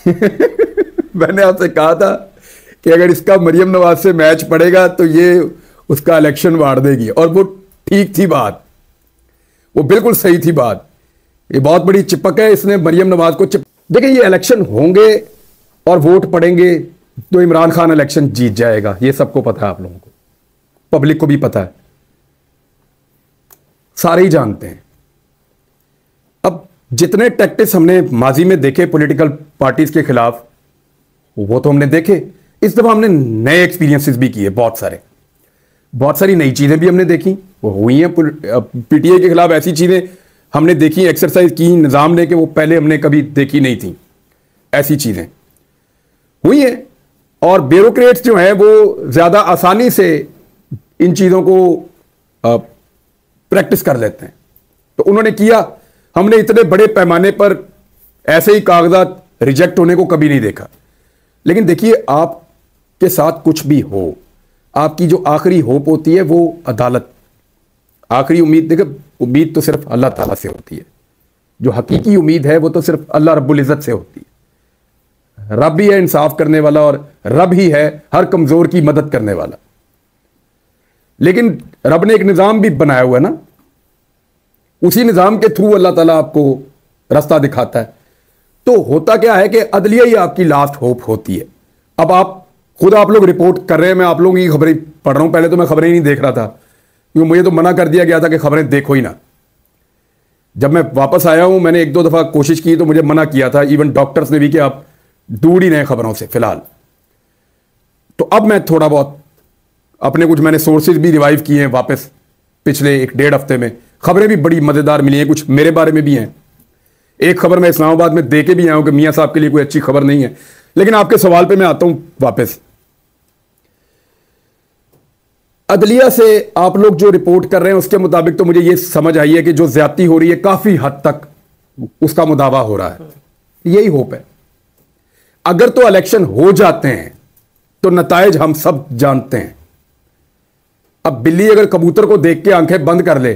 मैंने आपसे कहा था कि अगर इसका मरियम नवाज से मैच पड़ेगा तो ये उसका इलेक्शन वार देगी, और वो ठीक थी बात, वो बिल्कुल सही थी बात। ये बहुत बड़ी चिपक है, इसने मरियम नवाज को देखिए, ये इलेक्शन होंगे और वोट पड़ेंगे तो इमरान खान इलेक्शन जीत जाएगा, ये सबको पता है, आप लोगों को, पब्लिक को भी पता है, सारे ही जानते हैं। अब जितने टैक्टिक्स हमने माजी में देखे पॉलिटिकल पार्टीज के खिलाफ, वो तो हमने देखे। इस दफा हमने नए एक्सपीरियंसेस भी किए, बहुत सारी नई चीजें भी हमने देखी, वो हुई हैं। पीटीआई के खिलाफ ऐसी चीजें हमने देखी, एक्सरसाइज की निजाम ने, कि वो पहले हमने कभी देखी नहीं थी। ऐसी चीजें हुई हैं, और ब्यूरोक्रेट्स जो हैं वो ज्यादा आसानी से इन चीजों को प्रैक्टिस कर लेते हैं। तो उन्होंने किया, हमने इतने बड़े पैमाने पर ऐसे ही कागजात रिजेक्ट होने को कभी नहीं देखा। लेकिन देखिए, आपके साथ कुछ भी हो, आपकी जो आखिरी होप होती है वो अदालत, आखिरी उम्मीद, देखिए उम्मीद तो सिर्फ अल्लाह ताला से होती है, जो हकीकी उम्मीद है वो तो सिर्फ अल्लाह रब्बुल इज़्ज़त से होती है। रब ही है इंसाफ करने वाला, और रब ही है हर कमजोर की मदद करने वाला। लेकिन रब ने एक निजाम भी बनाया हुआ है ना, उसी निजाम के थ्रू अल्लाह ताला आपको रास्ता दिखाता है। तो होता क्या है कि अदलिया ही आपकी लास्ट होप होती है। अब आप लोग रिपोर्ट कर रहे हैं, मैं आप लोगों की खबरें पढ़ रहा हूं। पहले तो मैं खबरें ही नहीं देख रहा था, क्योंकि मुझे तो मना कर दिया गया था कि खबरें देखो ही ना। जब मैं वापस आया हूं, मैंने एक दो दफा कोशिश की तो मुझे मना किया था, इवन डॉक्टर्स ने भी, कि आप दूर ही रहे खबरों से फिलहाल। तो अब मैं थोड़ा बहुत अपने कुछ मैंने सोर्सेज भी रिवाइव किए हैं वापस, पिछले 1-1.5 हफ्ते में। खबरें भी बड़ी मजेदार मिली हैं, कुछ मेरे बारे में भी हैं। एक खबर मैं इस्लामाबाद में दे के भी आया हूं कि मियां साहब के लिए कोई अच्छी खबर नहीं है। लेकिन आपके सवाल पे मैं आता हूं वापस। अदलिया से आप लोग जो रिपोर्ट कर रहे हैं उसके मुताबिक तो मुझे यह समझ आई है कि जो ज्यादती हो रही है काफी हद तक उसका मुदावा हो रहा है। यही होप है। अगर तो इलेक्शन हो जाते हैं तो नताइज हम सब जानते हैं। अब बिल्ली अगर कबूतर को देख के आंखें बंद कर ले,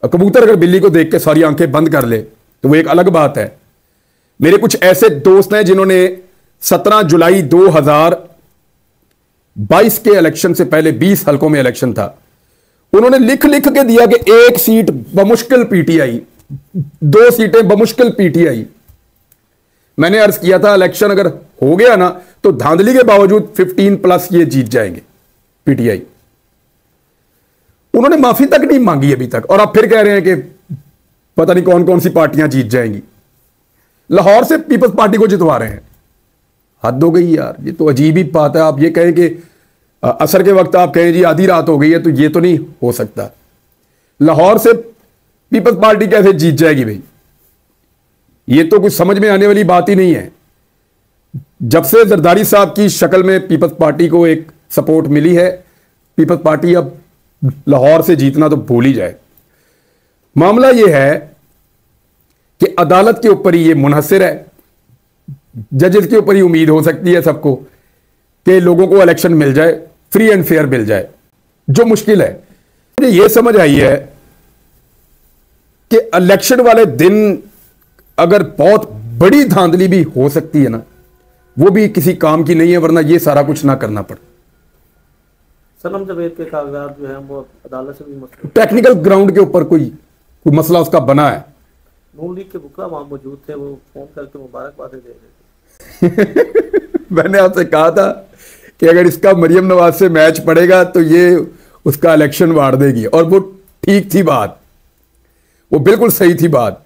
कबूतर अगर बिल्ली को देख के सारी आंखें बंद कर ले, तो वो एक अलग बात है। मेरे कुछ ऐसे दोस्त हैं जिन्होंने 17 जुलाई 2022 के इलेक्शन से पहले 20 हलकों में इलेक्शन था, उन्होंने लिख लिख के दिया कि 1 सीट बमुश्किल पीटीआई, 2 सीटें बमुश्किल पीटीआई। मैंने अर्ज किया था इलेक्शन अगर हो गया ना तो धांधली के बावजूद 15+ ये जीत जाएंगे पीटीआई। उन्होंने माफी तक नहीं मांगी अभी तक, और अब फिर कह रहे हैं कि पता नहीं कौन कौन सी पार्टियां जीत जाएंगी। लाहौर से पीपल्स पार्टी को जितवा रहे हैं। हद हो गई यार, ये तो अजीब ही बात है। आप ये कहें कि असर के वक्त आप कहें जी आधी रात हो गई है, तो ये तो नहीं हो सकता। लाहौर से पीपल्स पार्टी कैसे जीत जाएगी भाई? ये तो कुछ समझ में आने वाली बात ही नहीं है। जब से जरदारी साहब की शक्ल में पीपल्स पार्टी को एक सपोर्ट मिली है, पीपल्स पार्टी अब लाहौर से जीतना तो भूल ही जाए। मामला यह है कि अदालत के ऊपर ही ये मुनहसर है, जजेस के ऊपर ही उम्मीद हो सकती है सबको कि लोगों को इलेक्शन मिल जाए, फ्री एंड फेयर मिल जाए, जो मुश्किल है। मुझे ये समझ आई है कि इलेक्शन वाले दिन अगर बहुत बड़ी धांधली भी हो सकती है ना, वो भी किसी काम की नहीं है, वरना ये सारा कुछ ना करना पड़े। सनम जवेद के कागजात जो है वो अदालत से भी टेक्निकल ग्राउंड के ऊपर कोई मसला उसका बना है। नून लीग के बुकरा वहां मौजूद थे, वो फोन करके मुबारकबादें दे रहे थे। मैंने आपसे कहा था कि अगर इसका मरियम नवाज से मैच पड़ेगा तो ये उसका इलेक्शन वार देगी, और वो ठीक थी बात, वो बिल्कुल सही थी बात।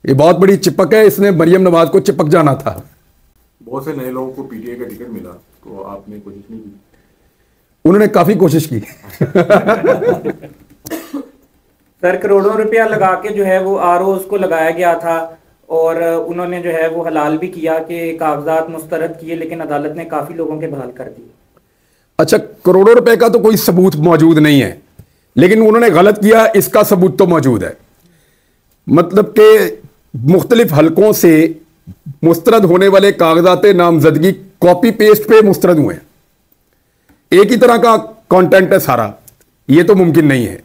ये बहुत बड़ी चिपक है, इसने मरियम नवाज को चिपक जाना था। बहुत से नए लोगों को पीटीआई का टिकट मिला, तो आपने कोशिश नहीं की? उन्होंने काफी कोशिश की। सर, करोड़ों रुपया लगा के जो है वो आरओज़ को लगाया गया था, और उन्होंने जो है वो हलाल भी किया कि कागजात मुस्तरद किए, लेकिन अदालत ने काफी लोगों के बहाल कर दिए। अच्छा, करोड़ों रुपए का तो कोई सबूत मौजूद नहीं है, लेकिन उन्होंने गलत किया इसका सबूत तो मौजूद है। मतलब कि मुख्तलिफ हलकों से मुस्तरद होने वाले कागजात नामजदगी कॉपी पेस्ट पे मुस्तरद हुए हैं, एक ही तरह का कंटेंट है सारा, ये तो मुमकिन नहीं है।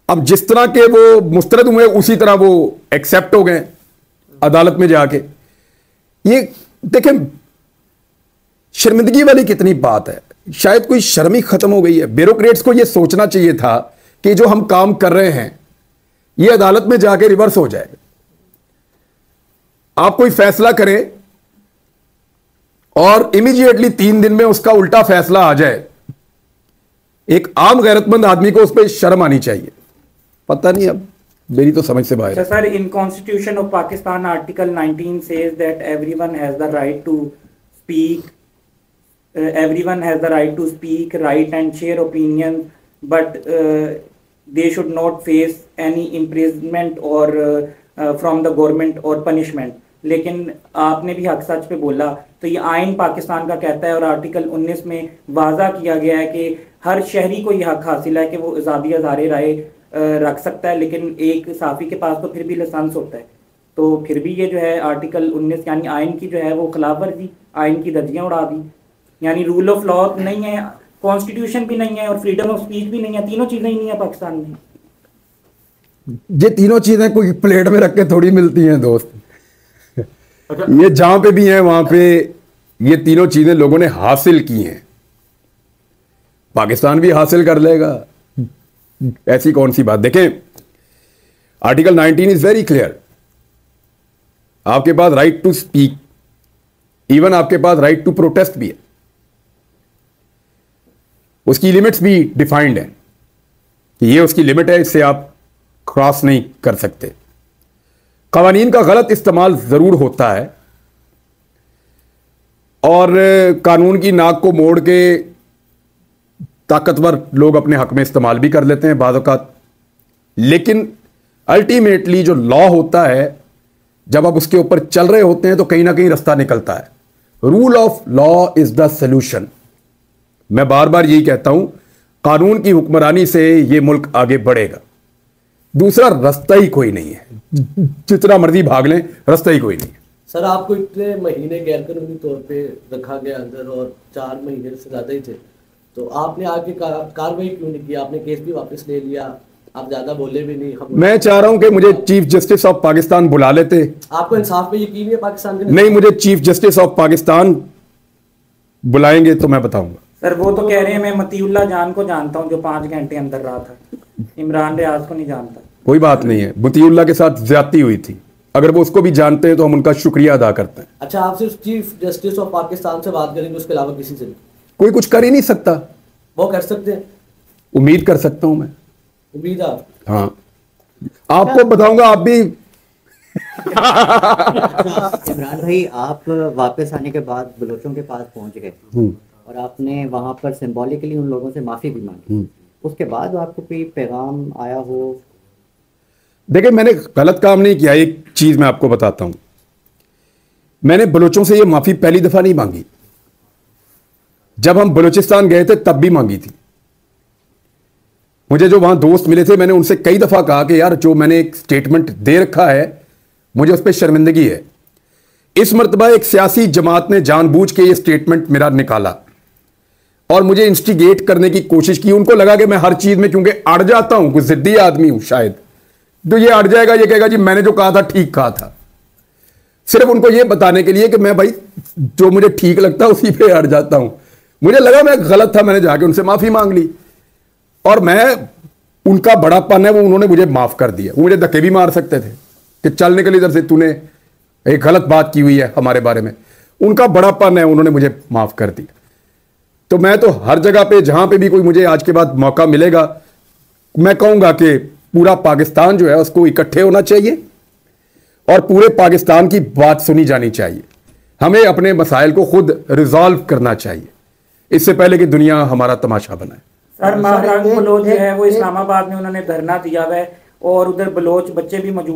अब जिस तरह के वो मुस्तरद हुए उसी तरह वो एक्सेप्ट हो गए अदालत में जाके। ये देखें, शर्मिंदगी वाली कितनी बात है, शायद कोई शर्म ही खत्म हो गई है। ब्यूरोक्रेट्स को यह सोचना चाहिए था कि जो हम काम कर रहे हैं यह अदालत में जाके रिवर्स हो जाए। आप कोई फैसला करें और इमीडिएटली 3 दिन में उसका उल्टा फैसला आ जाए, एक आम गैरतमंद आदमी को उस पर शर्म आनी चाहिए। पता नहीं, अब मेरी तो समझ से बाहर है। Sir, in constitution of Pakistan article 19 says that everyone has the right to speak, everyone has the right to speak, write and share opinions, but they should not face any imprisonment or from the government or punishment. लेकिन आपने भी हक सच पे बोला, तो ये आइन पाकिस्तान का कहता है और आर्टिकल 19 में वाज़ा किया गया है कि हर शहरी को ये हक हासिल है कि वो आज़ादी हज़ारे राय रख सकता है, लेकिन एक साफ़ी के पास तो फिर भी लाइसेंस होता है। तो फिर भी ये जो है आर्टिकल 19 यानी आइन की जो है वो खिलाफ वर्जी, आइन की धज्जियाँ उड़ा दी, यानी रूल ऑफ लॉ नहीं है, कॉन्स्टिट्यूशन भी नहीं है और फ्रीडम ऑफ स्पीच भी नहीं है, तीनों चीजें ही नहीं है पाकिस्तान में। ये तीनों चीजें कोई प्लेट में रख के थोड़ी मिलती हैं दोस्त। ये जहां पे भी हैं वहां पे ये तीनों चीजें लोगों ने हासिल की हैं, पाकिस्तान भी हासिल कर लेगा, ऐसी कौन सी बात। देखें, आर्टिकल 19 इज वेरी क्लियर, आपके पास राइट टू स्पीक, इवन आपके पास राइट टू प्रोटेस्ट भी है, उसकी लिमिट्स भी डिफाइंड है कि ये उसकी लिमिट है, इससे आप क्रॉस नहीं कर सकते। कवानीन का गलत इस्तेमाल जरूर होता है और कानून की नाक को मोड़ के ताकतवर लोग अपने हक में इस्तेमाल भी कर लेते हैं बाज़ औक़ात, लेकिन अल्टीमेटली जो लॉ होता है जब आप उसके ऊपर चल रहे होते हैं तो कहीं ना कहीं रास्ता निकलता है। Rule of law is the solution. मैं बार बार यही कहता हूं, कानून की हुक्मरानी से यह मुल्क आगे बढ़ेगा, दूसरा रास्ता ही कोई नहीं है, जितना मर्जी भाग लें रास्ता ही कोई नहीं है। सर, आपको इतने महीने गैरकानूनी तौर पे रखा गया अंदर और 4 महीने से ज्यादा ही थे, तो आपने आगे कार्रवाई क्यों नहीं की? आपने केस भी वापस ले लिया, आप ज्यादा बोले भी नहीं। मैं चाह रहा हूं कि मुझे चीफ जस्टिस ऑफ पाकिस्तान बुला लेते। आपको इंसाफ पे यकीन है पाकिस्तान के? नहीं, मुझे चीफ जस्टिस ऑफ पाकिस्तान बुलाएंगे तो मैं बताऊंगा। सर, वो तो कह रहे हैं मैं मतीउल्लाह जान को जानता हूं जो 5 घंटे अंदर रहा था, इमरान रियाज को नहीं जानता। कोई बात नहीं है, मतीउल्लाह के साथ ज्यादती हुई थी, अगर वो उसको भी जानते हैं तो हम उनका शुक्रिया अदा करते हैं। अच्छा, आप सिर्फ चीफ जस्टिस ऑफ पाकिस्तान से बात करेंगे, उसके अलावा किसी से नहीं? कोई कुछ कर ही नहीं सकता। वो कर सकते हैं? उम्मीद कर सकता हूं मैं। उम्मीद आप? हाँ, आपको बताऊंगा, आप भी। इमरान भाई, आप वापस आने के बाद बलोचों के पास पहुंच गए और आपने वहां पर सिंबॉलिकली उन लोगों से माफी भी मांगी, उसके बाद आपको कोई पैगाम आया हो? देखिए, मैंने गलत काम नहीं किया। एक चीज मैं आपको बताता हूं, मैंने बलोचों से ये माफी पहली दफा नहीं मांगी, जब हम बलूचिस्तान गए थे तब भी मांगी थी। मुझे जो वहां दोस्त मिले थे, मैंने उनसे कई दफा कहा कि यार जो मैंने एक स्टेटमेंट दे रखा है मुझे उस पर शर्मिंदगी है। इस मर्तबा एक सियासी जमात ने जानबूझ के ये स्टेटमेंट मेरा निकाला और मुझे इंस्टिगेट करने की कोशिश की। उनको लगा कि मैं हर चीज में क्योंकि अड़ जाता हूं, कुछ जिद्दी आदमी हूं शायद, तो ये अड़ जाएगा, ये कहेगा जी मैंने जो कहा था ठीक कहा था। सिर्फ उनको ये बताने के लिए कि मैं भाई जो मुझे ठीक लगता है उसी पे अड़ जाता हूं। मुझे लगा मैं गलत था, मैंने जाके उनसे माफी मांग ली और मैं उनका बड़ापन है वो उन्होंने मुझे माफ कर दिया। वो मुझे धक्के भी मार सकते थे कि चल निकल इधर से, तूने एक गलत बात की हुई है हमारे बारे में। उनका बड़ापन है, उन्होंने मुझे माफ कर दिया। तो मैं तो हर जगह पे जहां पे भी कोई मुझे आज के बाद मौका मिलेगा, मैं कहूंगा कि पूरा पाकिस्तान जो है उसको इकट्ठे होना चाहिए और पूरे पाकिस्तान की बात सुनी जानी चाहिए। हमें अपने मसाइल को खुद रिजॉल्व करना चाहिए, इससे पहले कि दुनिया हमारा तमाशा बनाए। सर, महाराज बलोच जो है वो इस्लामाबाद में उन्होंने धरना दिया हुआ है और उधर बलोच बच्चे भी मौजूद